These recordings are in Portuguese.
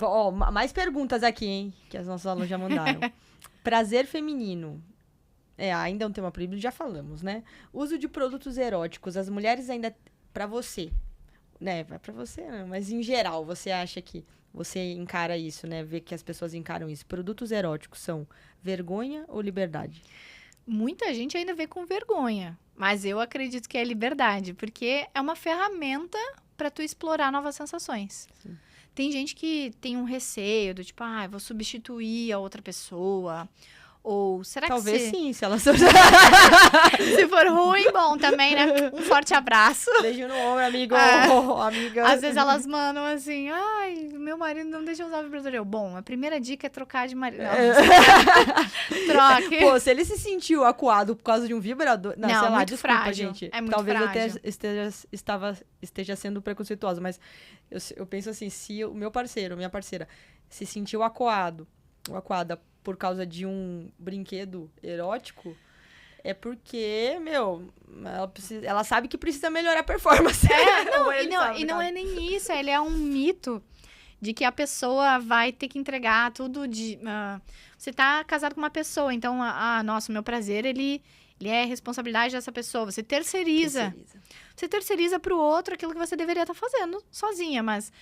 Ó, mais perguntas aqui, hein? Que as nossas alunos já mandaram. Prazer feminino. Ainda é um tema proibido, já falamos, né? Uso de produtos eróticos. As mulheres ainda... Pra você, né? Vai pra você, não, mas em geral, você acha que você encara isso, né? Vê que as pessoas encaram isso. Produtos eróticos são vergonha ou liberdade? Muita gente ainda vê com vergonha, mas eu acredito que é liberdade, porque é uma ferramenta para tu explorar novas sensações. Sim. Tem gente que tem um receio do tipo, vou substituir a outra pessoa. Ou será Talvez que sim, se elas... se for ruim, bom também, né? Um forte abraço. Beijo no ombro, amigo. Amiga. Às vezes elas mandam assim, meu marido não deixa eu usar o vibrador. Bom, a primeira dica é trocar de marido. Troque. Pô, se ele se sentiu acuado por causa de um vibrador... Não, sei lá, muito desculpa, frágil. gente. É muito Talvez frágil. eu esteja sendo preconceituosa, mas eu penso assim, se o meu parceiro, minha parceira, se sentiu acuada por causa de um brinquedo erótico, é porque, ela sabe que precisa melhorar a performance. Não é nem isso, ele é um mito de que a pessoa vai ter que entregar tudo de... você tá casado com uma pessoa, então, nossa, o meu prazer, ele é responsabilidade dessa pessoa. Você terceiriza. Você terceiriza pro outro aquilo que você deveria estar fazendo sozinha, mas...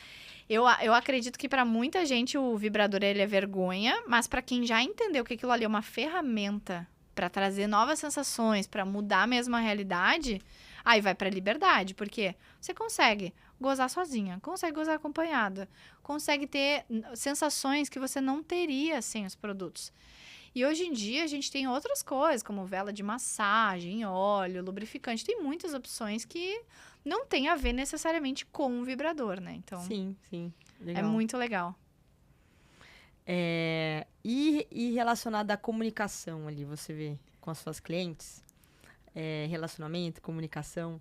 Eu acredito que para muita gente o vibrador ele é vergonha, mas para quem já entendeu que aquilo ali é uma ferramenta para trazer novas sensações, para mudar mesmo a realidade, aí vai para liberdade, porque você consegue gozar sozinha, consegue gozar acompanhada, consegue ter sensações que você não teria sem os produtos. E hoje em dia a gente tem outras coisas, como vela de massagem, óleo, lubrificante, tem muitas opções que não tem a ver necessariamente com o vibrador, né? Então, sim. Legal. É muito legal. E relacionado à comunicação ali, você vê com as suas clientes, relacionamento, comunicação,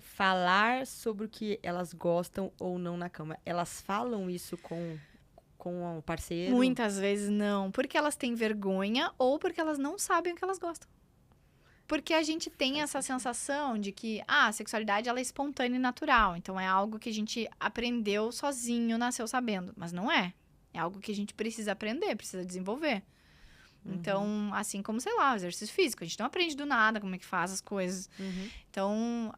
falar sobre o que elas gostam ou não na cama. Elas falam isso com o parceiro? Muitas vezes não, porque elas têm vergonha ou porque elas não sabem o que elas gostam. Porque a gente tem essa sensação de que a sexualidade ela é espontânea e natural. Então, é algo que a gente aprendeu sozinho, nasceu sabendo. Mas não é. É algo que a gente precisa aprender, precisa desenvolver. Uhum. Então, assim como, sei lá, o exercício físico. A gente não aprende do nada como é que faz as coisas. Uhum. Então,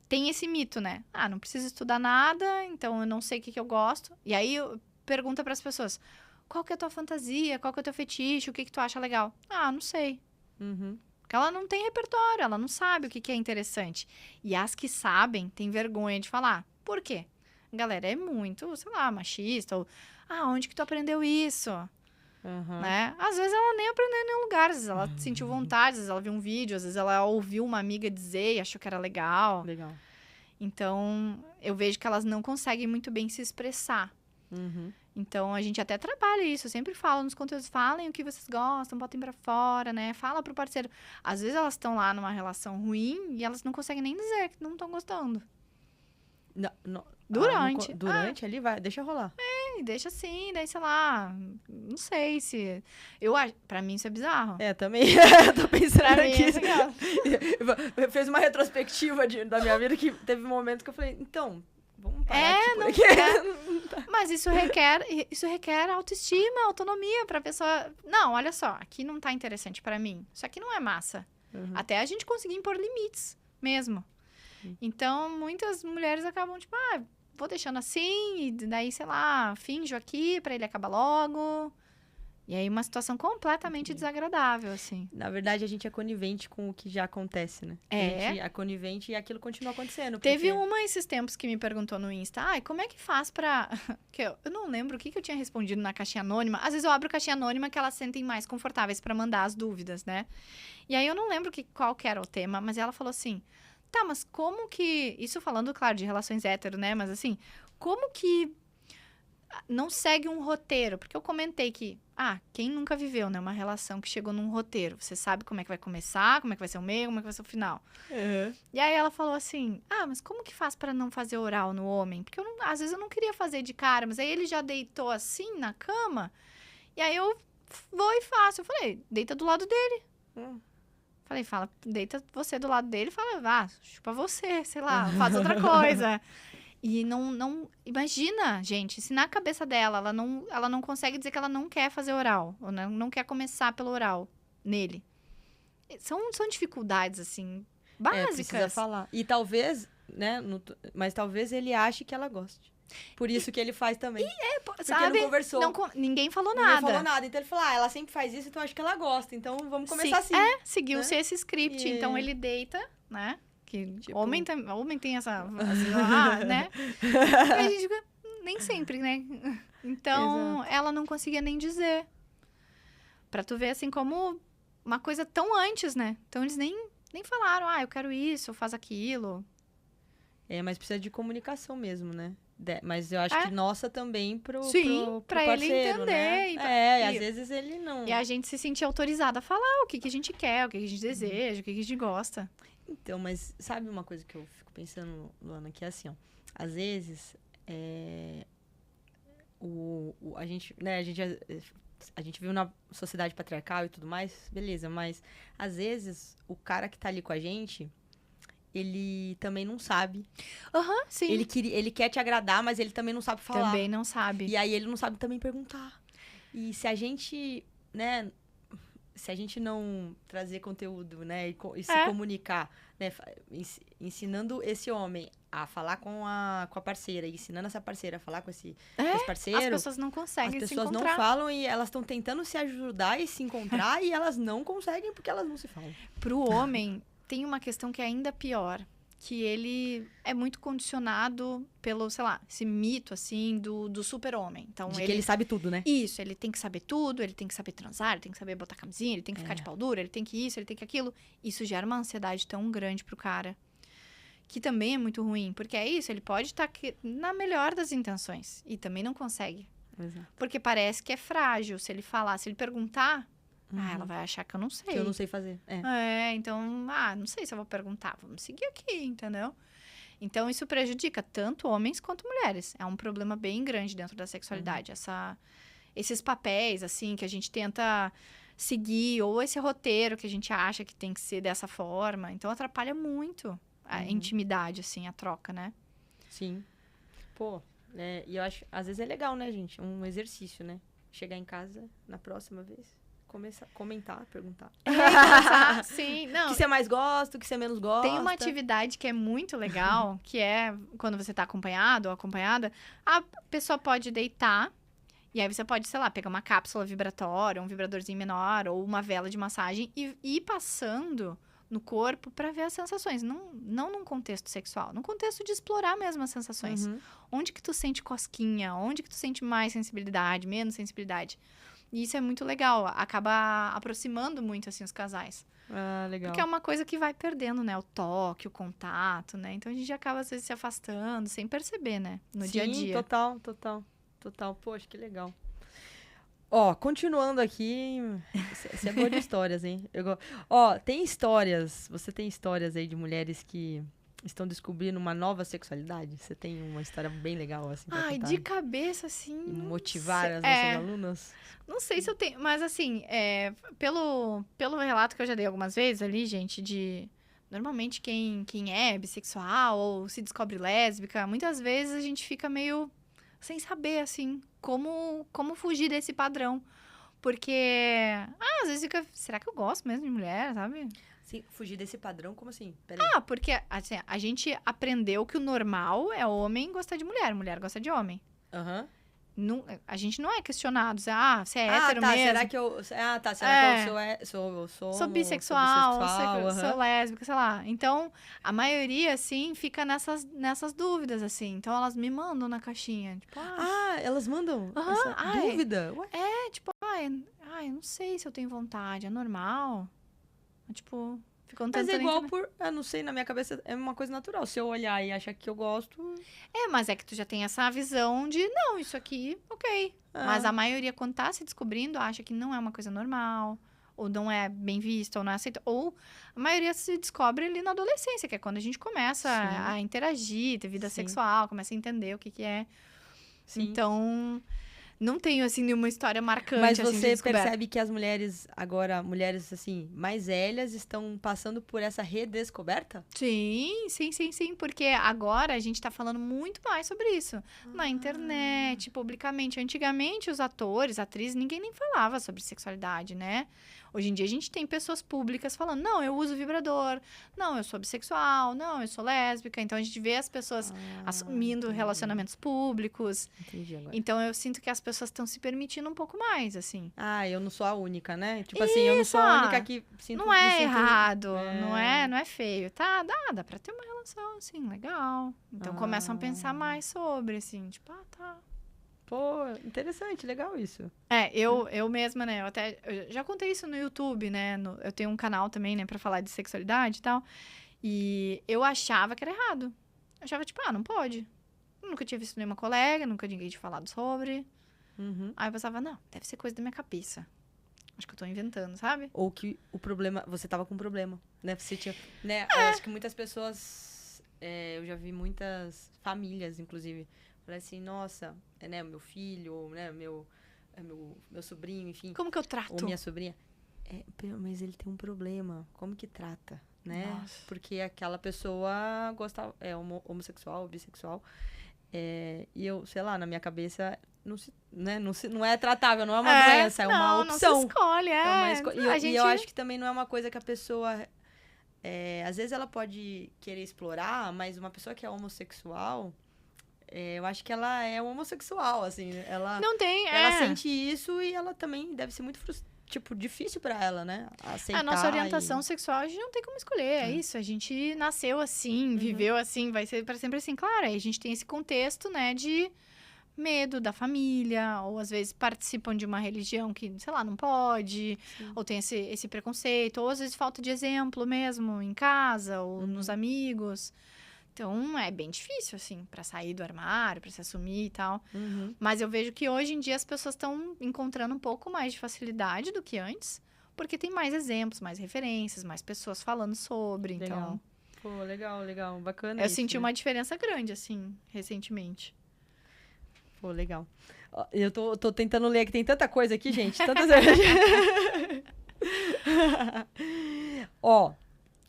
tem esse mito, né? Não preciso estudar nada, então eu não sei o que eu gosto. E aí, pergunta para as pessoas, qual que é a tua fantasia? Qual que é o teu fetiche? O que tu acha legal? Não sei. Uhum. Porque ela não tem repertório, ela não sabe o que é interessante. E as que sabem, têm vergonha de falar. Por quê? A galera é muito, sei lá, machista. Ou, onde que tu aprendeu isso? Uhum. Né? Às vezes ela nem aprendeu em nenhum lugar. Às vezes ela sentiu vontade, às vezes ela viu um vídeo, às vezes ela ouviu uma amiga dizer e achou que era legal. Legal. Então, eu vejo que elas não conseguem muito bem se expressar. Uhum. Então, a gente até trabalha isso. Eu sempre falo nos conteúdos, falem o que vocês gostam, botem pra fora, né? Fala pro parceiro. Às vezes, elas estão lá numa relação ruim e elas não conseguem nem dizer que não estão gostando. Não. Durante. Durante ali, vai, deixa rolar. Deixa assim, daí, sei lá, não sei se... Pra mim, isso é bizarro. Também. Tô pensando Pra aqui. mim, é legal. Eu fiz uma retrospectiva da minha vida que teve momentos que eu falei, então... Vamos parar aqui por aqui. Mas isso requer autoestima, autonomia pra pessoa... Não, olha só, aqui não tá interessante pra mim. Isso aqui não é massa. Uhum. Até a gente conseguir impor limites mesmo. Então, muitas mulheres acabam, tipo, vou deixando assim, e daí, sei lá, finjo aqui pra ele acabar logo. E aí, uma situação completamente desagradável, assim. Na verdade, a gente é conivente com o que já acontece, né? A gente é conivente e aquilo continua acontecendo. Teve uma esses tempos que me perguntou no Insta, como é que faz pra... que eu não lembro o que eu tinha respondido na caixinha anônima. Às vezes eu abro caixinha anônima que elas sentem mais confortáveis pra mandar as dúvidas, né? E aí eu não lembro qual que era o tema, mas ela falou assim, tá, mas como que... Isso falando, claro, de relações hétero, né? Mas assim, como que não segue um roteiro? Porque eu comentei que, quem nunca viveu, né? Uma relação que chegou num roteiro. Você sabe como é que vai começar, como é que vai ser o meio, como é que vai ser o final. Uhum. E aí ela falou assim, mas como que faz pra não fazer oral no homem? Porque às vezes eu não queria fazer de cara, mas aí ele já deitou assim na cama, e aí eu vou e faço. Eu falei, deita do lado dele. Falei, deita você do lado dele e fala, chupa você, sei lá, faz outra coisa. E não... Imagina, gente, se na cabeça dela ela não consegue dizer que ela não quer fazer oral. Ou não quer começar pelo oral nele. São dificuldades, assim, básicas. Precisa falar. E talvez, né? Mas talvez ele ache que ela goste. Por isso que ele faz também. Porque sabe? não conversou. Ninguém falou nada. Ninguém falou nada. Então ele falou, ela sempre faz isso, então acho que ela gosta. Então vamos começar assim. Seguiu-se esse script. Então ele deita, né? Que Tipo... homem tem essa... né? E a gente fica... Nem sempre, né? Então, Exato. ela não conseguia nem dizer. Pra tu ver, assim, como uma coisa tão antes, né? Então, eles nem falaram, eu quero isso, faz aquilo. Mas precisa de comunicação mesmo, né? Mas eu acho que nossa também pro pra parceiro, ele entender. né? Às vezes ele não... E a gente se sentir autorizada a falar o que a gente quer, o que a gente deseja, o que a gente gosta. Então, mas sabe uma coisa que eu fico pensando, Luana, que é assim, ó. Às vezes, a gente, né, a gente vive numa sociedade patriarcal e tudo mais, beleza, mas às vezes o cara que tá ali com a gente, ele também não sabe. Sim. Ele quer te agradar, mas ele também não sabe falar. Também não sabe. E aí ele não sabe também perguntar. E se a gente, né, se a gente não trazer conteúdo, né, e se comunicar, né, ensinando esse homem a falar com a parceira, e ensinando essa parceira a falar com esse parceiro... As pessoas não conseguem se encontrar. As pessoas não falam e elas estão tentando se ajudar e se encontrar e elas não conseguem porque elas não se falam. Pro homem, tem uma questão que é ainda pior, que ele é muito condicionado pelo, sei lá, esse mito, assim, do super-homem. Então, que ele sabe tudo, né? Isso, ele tem que saber tudo, ele tem que saber transar, ele tem que saber botar camisinha, ele tem que ficar de pau dura, ele tem que isso, ele tem que aquilo. Isso gera uma ansiedade tão grande pro cara, que também é muito ruim. Porque é isso, ele pode estar na melhor das intenções e também não consegue. Exato. Porque parece que é frágil. Se ele falar, se ele perguntar... ela vai achar que eu não sei. Que eu não sei fazer. Então, não sei se eu vou perguntar. Vamos seguir aqui, entendeu? Então, isso prejudica tanto homens quanto mulheres. É um problema bem grande dentro da sexualidade. Esses papéis, assim, que a gente tenta seguir. Ou esse roteiro que a gente acha que tem que ser dessa forma. Então, atrapalha muito a intimidade, assim, a troca, né? Sim. Pô, e eu acho... Às vezes é legal, né, gente? Um exercício, né? Chegar em casa, na próxima vez... Começar a comentar, perguntar. Sim, não. O que você mais gosta, o que você menos gosta. Tem uma atividade que é muito legal, que é quando você tá acompanhado ou acompanhada, a pessoa pode deitar, e aí você pode, sei lá, pegar uma cápsula vibratória, um vibradorzinho menor, ou uma vela de massagem, e ir passando no corpo pra ver as sensações. Não num contexto sexual, num contexto de explorar mesmo as sensações. Onde que tu sente cosquinha? Onde que tu sente mais sensibilidade, menos sensibilidade? E isso é muito legal, acaba aproximando muito, assim, os casais. Legal. Porque é uma coisa que vai perdendo, né? O toque, o contato, né? Então, a gente acaba, às vezes, se afastando, sem perceber, né? No dia a dia. Total. Poxa, que legal. Ó, continuando aqui, você é boa de histórias, hein? Tem histórias, você tem histórias aí de mulheres que... estão descobrindo uma nova sexualidade? Você tem uma história bem legal, assim, pra contar? De cabeça, assim... E motivar as nossas alunas? Não sei se eu tenho... Mas, assim, pelo relato que eu já dei algumas vezes ali, gente, normalmente, quem é bissexual ou se descobre lésbica, muitas vezes a gente fica meio sem saber, assim, como fugir desse padrão. Porque, às vezes fica... Será que eu gosto mesmo de mulher, sabe? Sim, fugir desse padrão? Como assim? Porque assim, a gente aprendeu que o normal é homem gostar de mulher, mulher gosta de homem. Não, a gente não é questionado. Você é hétero mesmo. Será que eu... será que eu sou bissexual, sou lésbica, sei lá. Então, a maioria, assim, fica nessas dúvidas, assim. Então, elas me mandam na caixinha. Tipo, elas mandam essa dúvida? Ué? Eu não sei se eu tenho vontade. É normal? Tipo... Mas é igual eu não sei, na minha cabeça é uma coisa natural. Se eu olhar e achar que eu gosto... mas é que tu já tem essa visão de, não, isso aqui, ok. Mas a maioria, quando tá se descobrindo, acha que não é uma coisa normal, ou não é bem vista, ou não é aceita. Ou a maioria se descobre ali na adolescência, que é quando a gente começa a interagir, ter vida sexual, começa a entender o que é. Sim. Então, Não tenho, assim, nenhuma história marcante, Mas assim, de você descoberta. percebe que as mulheres, agora, mulheres, assim, mais velhas, estão passando por essa redescoberta? Sim, porque agora a gente tá falando muito mais sobre isso. Na internet, publicamente. Antigamente, os atores, atrizes, ninguém nem falava sobre sexualidade, né? Hoje em dia, a gente tem pessoas públicas falando, não, eu uso vibrador, não, eu sou bissexual, não, eu sou lésbica. Então, a gente vê as pessoas assumindo Entendi. relacionamentos públicos. Entendi agora. Então, eu sinto que as pessoas estão se permitindo um pouco mais, assim. Eu não sou a única, né? Tipo assim, eu não sou a única que sinto... Não é me sinto- errado, não é feio. Tá, dá pra ter uma relação, assim, legal. Então, começam a pensar mais sobre, assim, tipo, tá. Pô, interessante, legal isso. Eu mesma, né, eu já contei isso no YouTube, né, eu tenho um canal também, né, pra falar de sexualidade e tal, e eu achava que era errado. Eu achava, tipo, não pode. Eu nunca tinha visto nenhuma colega, nunca ninguém tinha falado sobre. Uhum. Aí eu pensava, não, deve ser coisa da minha cabeça. Acho que eu tô inventando, sabe? Ou que o problema... Você tava com um problema, né? Você tinha... Né? Acho que muitas pessoas... eu já vi muitas famílias, inclusive. Falei assim, nossa, né? Meu filho, né? Meu sobrinho, enfim. Como que eu trato? Ou minha sobrinha. Mas ele tem um problema. Como que trata, né? Nossa. Porque aquela pessoa homossexual, bissexual. E eu, sei lá, na minha cabeça... Não é tratável, não é uma doença, é uma opção. Não se escolhe, E eu acho que também não é uma coisa que a pessoa... às vezes ela pode querer explorar, mas uma pessoa que é homossexual... eu acho que ela é homossexual, assim. Não tem, Ela sente isso e ela também deve ser muito difícil pra ela, né? Aceitar. A nossa orientação sexual, a gente não tem como escolher, é isso. A gente nasceu assim, viveu assim, vai ser para sempre assim. Claro, aí a gente tem esse contexto, né, de medo da família, ou às vezes participam de uma religião que, sei lá, não pode, ou tem esse preconceito, ou às vezes falta de exemplo mesmo em casa, ou nos amigos. Então, é bem difícil, assim, pra sair do armário, pra se assumir e tal. Mas eu vejo que hoje em dia as pessoas estão encontrando um pouco mais de facilidade do que antes, porque tem mais exemplos, mais referências, mais pessoas falando sobre, Legal. então... Pô, legal, bacana Eu isso, senti né? uma diferença grande, assim, recentemente. Pô, legal. Eu tô tentando ler aqui, tem tanta coisa aqui, gente, tantas...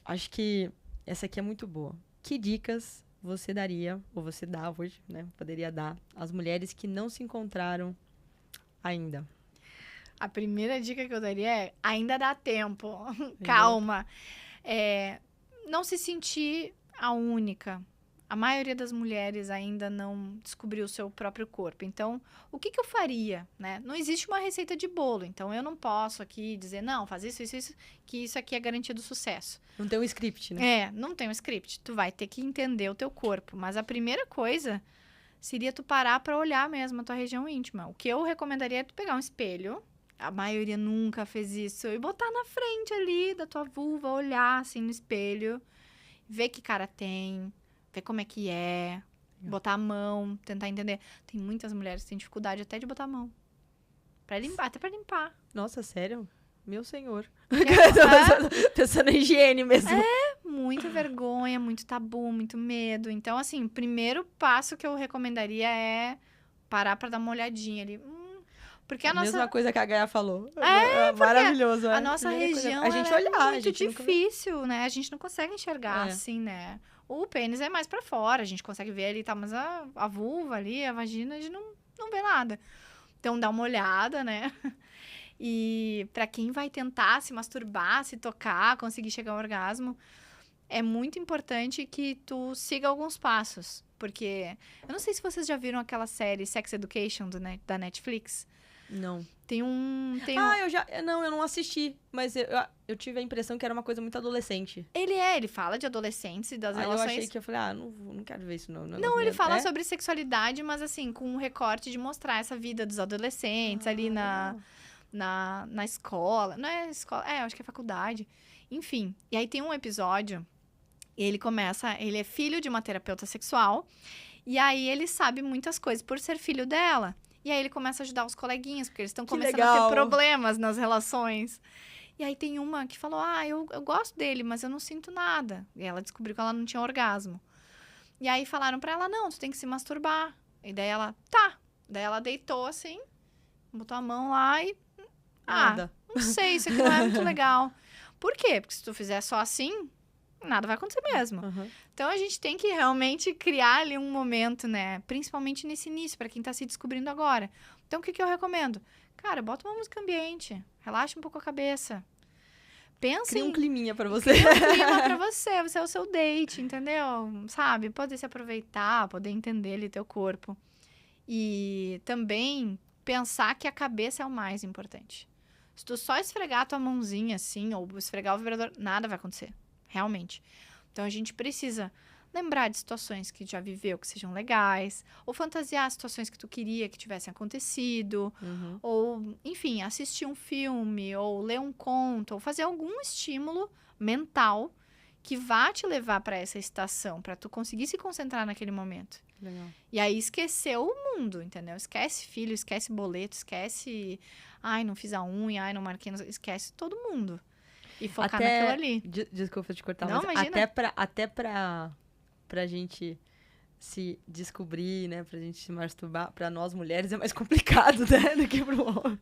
Acho que essa aqui é muito boa. Que dicas você daria, ou você dá hoje, né? Poderia dar às mulheres que não se encontraram ainda? A primeira dica que eu daria é, ainda dá tempo, calma. Não se sentir a única. A maioria das mulheres ainda não descobriu o seu próprio corpo. Então, o que eu faria, né? Não existe uma receita de bolo. Então, eu não posso aqui dizer, não, faz isso, que isso aqui é garantia do sucesso. Não tem um script, né? Não tem um script. Tu vai ter que entender o teu corpo. Mas a primeira coisa seria tu parar pra olhar mesmo a tua região íntima. O que eu recomendaria é tu pegar um espelho. A maioria nunca fez isso. E botar na frente ali da tua vulva, olhar assim no espelho. Ver que cara tem. Ver como é que é. Botar a mão, tentar entender. Tem muitas mulheres que têm dificuldade até de botar a mão. Até pra limpar. Nossa, sério? Meu senhor. É. Pensando em higiene mesmo. Muita vergonha, muito tabu, muito medo. Então, assim, o primeiro passo que eu recomendaria é parar pra dar uma olhadinha ali. Porque a nossa... Mesma coisa que a Gaia falou. Porque maravilhoso. A nossa região a gente ela olhar, é a muito gente difícil, né? A gente não consegue enxergar assim, né? O pênis é mais pra fora, a gente consegue ver ali, tá? Mas a vulva ali, a vagina, a gente não vê nada. Então, dá uma olhada, né? E pra quem vai tentar se masturbar, se tocar, conseguir chegar ao orgasmo, é muito importante que tu siga alguns passos. Porque, eu não sei se vocês já viram aquela série Sex Education da Netflix. Não. Eu não assisti, mas eu tive a impressão que era uma coisa muito adolescente. Ele fala de adolescentes e das relações... Eu achei que eu falei, não quero ver isso não. Não, ele fala sobre sexualidade, mas assim, com um recorte de mostrar essa vida dos adolescentes ali na escola. Não é escola, acho que é faculdade. Enfim, e aí tem um episódio, ele é filho de uma terapeuta sexual, e aí ele sabe muitas coisas por ser filho dela. E aí ele começa a ajudar os coleguinhas, porque eles estão começando a ter problemas nas relações. E aí tem uma que falou, eu gosto dele, mas eu não sinto nada. E ela descobriu que ela não tinha orgasmo. E aí falaram pra ela, não, tu tem que se masturbar. E daí ela, tá. Daí ela deitou assim, Botou a mão lá e... Nada. Não sei, isso aqui não é muito legal. Por quê? Porque se tu fizer só assim, nada vai acontecer mesmo. Uhum. Então, a gente tem que realmente criar ali um momento, né? Principalmente nesse início, pra quem tá se descobrindo agora. Então, o que eu recomendo? Cara, bota uma música ambiente. Relaxa um pouco a cabeça. Pensa Cria em... um climinha pra você. Cria um clima pra você. Você é o seu date, entendeu? Sabe? Poder se aproveitar, poder entender ali teu corpo. E também pensar que a cabeça é o mais importante. Se tu só esfregar a tua mãozinha assim, ou esfregar o vibrador, nada vai acontecer. Realmente. Então, a gente precisa lembrar de situações que já viveu que sejam legais, ou fantasiar situações que tu queria que tivessem acontecido, Uhum. ou, enfim, assistir um filme, ou ler um conto, ou fazer algum estímulo mental que vá te levar para essa estação, para tu conseguir se concentrar naquele momento. Legal. E aí esquecer o mundo, entendeu? Esquece filho, esquece boleto, esquece... Ai, não fiz a unha, ai, não marquei... Esquece todo mundo. E focar naquilo ali. Desculpa te cortar, Não, mas imagina. até pra gente se descobrir, né? Pra gente se masturbar, pra nós mulheres é mais complicado, né? Do que pro homem.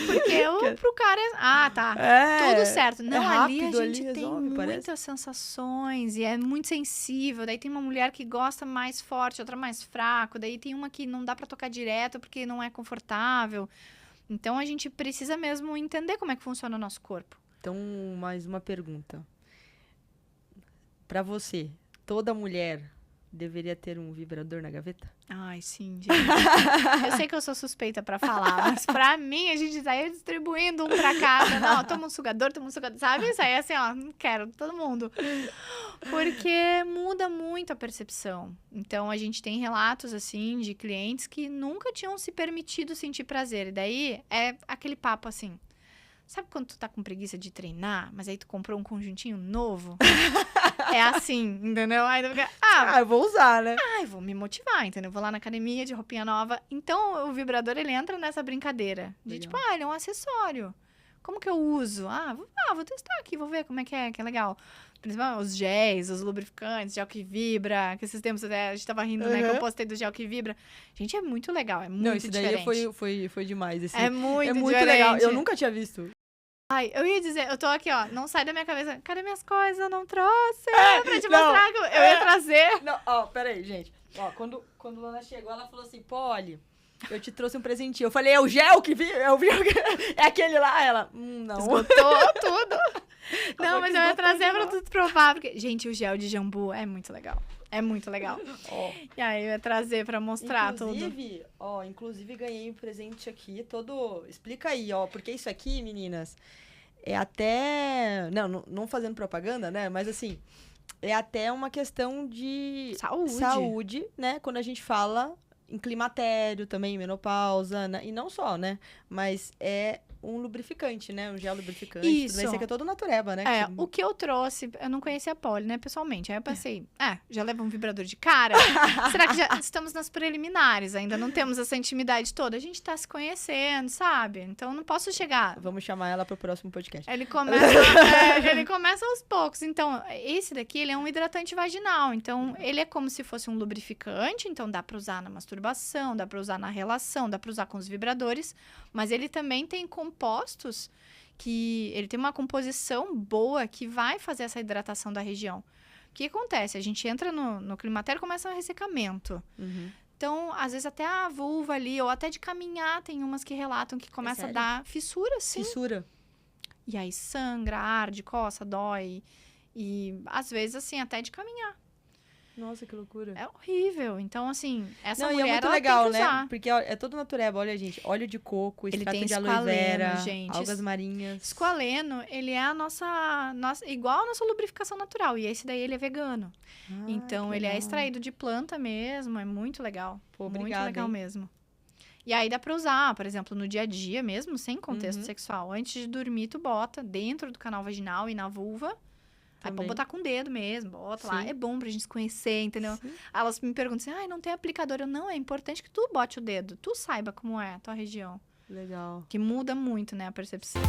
Porque pro cara... tá. Tudo certo. Não, ali a gente tem muitas sensações e é muito sensível. Daí tem uma mulher que gosta mais forte, outra mais fraco. Daí tem uma que não dá pra tocar direto porque não é confortável. Então, a gente precisa mesmo entender como é que funciona o nosso corpo. Então, mais uma pergunta. Pra você, toda mulher deveria ter um vibrador na gaveta? Ai, sim, gente. Eu sei que eu sou suspeita pra falar, mas pra mim, a gente tá aí distribuindo um pra cada. Não, toma um sugador, sabe? Isso aí, assim, ó, não quero, todo mundo. Porque muda muito a percepção. Então, a gente tem relatos, assim, de clientes que nunca tinham se permitido sentir prazer. E daí, é aquele papo, assim... Sabe quando tu tá com preguiça de treinar, mas aí tu comprou um conjuntinho novo? É assim, entendeu? Aí tu fica, eu vou usar, né? eu vou me motivar, entendeu? Vou lá na academia de roupinha nova. Então, o vibrador, ele entra nessa brincadeira. De Legal. tipo, ele é um acessório. Como que eu uso? Vou testar aqui, vou ver como é, que é legal. Principalmente os géis, os lubrificantes, gel que vibra. Que esses tempos a gente tava rindo, né? Que eu postei do gel que vibra. Gente, é muito legal, é muito diferente. Não, esse daí foi demais. É muito muito legal. Eu nunca tinha visto. Ai, eu ia dizer, eu tô aqui, ó, não sai da minha cabeça. Cadê minhas coisas? Eu não trouxe. Pra te mostrar que eu ia trazer. Não, peraí, gente. Ó, quando a Lana chegou, ela falou assim, Polly, eu te trouxe um presentinho. Eu falei, é o gel que vi? É aquele lá? Ela, não. Esgotou tudo. Não, mas eu ia trazer pra tu provar. Porque, gente, o gel de jambu é muito legal. É muito legal. E aí eu ia trazer pra mostrar tudo. Inclusive ganhei um presente aqui todo... Explica aí, porque isso aqui, meninas, é até... Não fazendo propaganda, né? Mas assim, é até uma questão de... Saúde, né? Quando a gente fala em climatério também, menopausa, né? E não só, né? Mas é um lubrificante, né? Um gel lubrificante. Isso. Esse aqui é todo natureba, né? O que eu trouxe, eu não conhecia a Polly, né, pessoalmente. Aí eu pensei, já leva um vibrador de cara? Será que já estamos nas preliminares? Ainda não temos essa intimidade toda? A gente tá se conhecendo, sabe? Então, não posso chegar... Vamos chamar ela pro próximo podcast. Ele começa aos poucos. Então, esse daqui, ele é um hidratante vaginal. Então, ele é como se fosse um lubrificante. Então, dá pra usar na masturbação, dá pra usar na relação, dá pra usar com os vibradores. Mas ele também tem compostos que... Ele tem uma composição boa que vai fazer essa hidratação da região. O que acontece? A gente entra no climatério e começa um ressecamento. Uhum. Então, às vezes até a vulva ali, ou até de caminhar, tem umas que relatam que começa a dar fissura, sim. Fissura. E aí sangra, arde, coça, dói. E às vezes, assim, até de caminhar. Nossa, que loucura. É horrível. Então, assim, essa Não, mulher, e é muito ela legal, tem que usar. né? Porque é todo natureba. Olha, gente, óleo de coco, Ele extrato tem de aloe esqualeno, vera, gente. algas marinhas. Esqualeno, ele é a nossa igual a nossa lubrificação natural. E esse daí, ele é vegano. Então, ele é extraído de planta mesmo. É muito legal. Pô, muito obrigada, legal hein? mesmo. E aí, dá pra usar, por exemplo, no dia a dia mesmo, sem contexto sexual. Antes de dormir, tu bota dentro do canal vaginal e na vulva. Aí pode botar com o dedo mesmo, bota lá. É bom pra gente se conhecer, entendeu? Sim. Aí elas me perguntam assim, não tem aplicador. Eu, não, é importante que tu bote o dedo. Tu saiba como é a tua região. Legal. Que muda muito, né, a percepção.